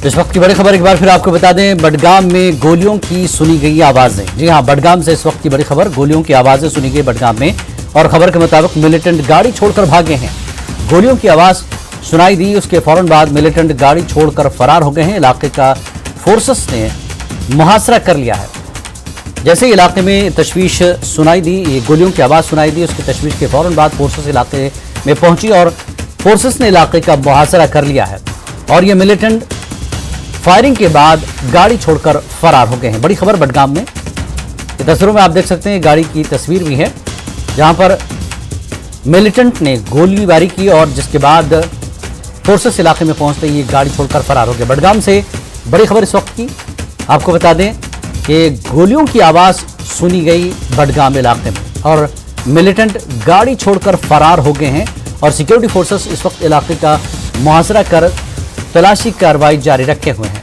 इस वक्त की बड़ी खबर एक बार फिर आपको बता दें, बडगाम में गोलियों की सुनी गई आवाजें। जी हां, बडगाम से इस वक्त की बड़ी खबर, गोलियों की आवाजें सुनी गई बडगाम में और खबर के मुताबिक मिलिटेंट गाड़ी छोड़कर भागे हैं। गोलियों की आवाज सुनाई दी, उसके फौरन बाद मिलिटेंट गाड़ी छोड़कर फरार हो गए हैं। इलाके का फोर्सेस ने मुहासरा कर लिया है। जैसे ही इलाके में तशवीश सुनाई दी, ये गोलियों की आवाज सुनाई दी, उसकी तशवीश के फौरन बाद फोर्सेस इलाके में पहुंची और फोर्सेस ने इलाके का मुहासरा कर लिया है और ये मिलिटेंट फायरिंग के बाद गाड़ी छोड़कर फरार हो गए हैं। बड़ी खबर बडगाम में, ये तस्वीरों में आप देख सकते हैं, गाड़ी की तस्वीर भी है जहां पर मिलिटेंट ने गोलीबारी की और जिसके बाद फोर्सेस इलाके में पहुंचते ही ये गाड़ी छोड़कर फरार हो गए। बडगाम से बड़ी खबर इस वक्त की आपको बता दें कि गोलियों की आवाज सुनी गई बडगाम इलाके में और मिलिटेंट गाड़ी छोड़कर फरार हो गए हैं और सिक्योरिटी फोर्सेस इस वक्त इलाके का मुहासरा कर तलाशी कार्रवाई जारी रखे हुए हैं।